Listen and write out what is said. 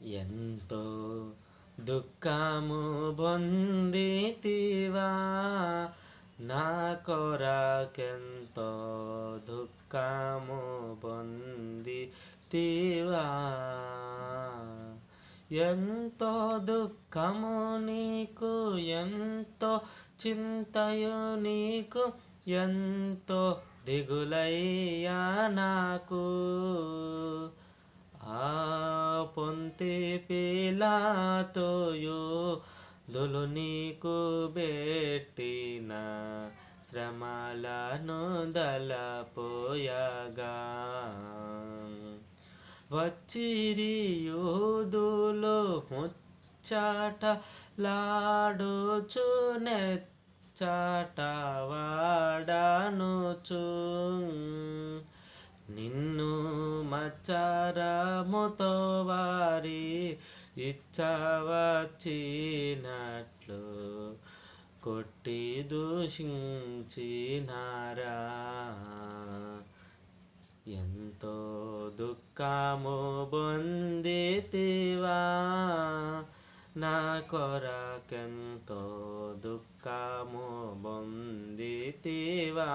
ఎంతో దుఃఖము పొందితివా, నా కొరకెంతో దుఃఖము పొందితివా. ఎంతో దుఃఖము నీకు, ఎంతో చింతయు నీకు, ఎంతో దిగులయ్యా నాకు. ఆ పొంతి పిలాతోయు దులు నీకు బెట్టిన శ్రమలను దలపోయగా, వచ్చిరి యూదులు ముచ్చటలాడుచు నెచ్చట వాడనుచు, నిన్ను మచ్చరముతో వారి ఇచ్చవచ్చినట్లు కొట్టి దూషించినారా. ఎంతో దుఃఖము పొందితివా, నా కొరకెంతో దుఃఖము పొందితివా.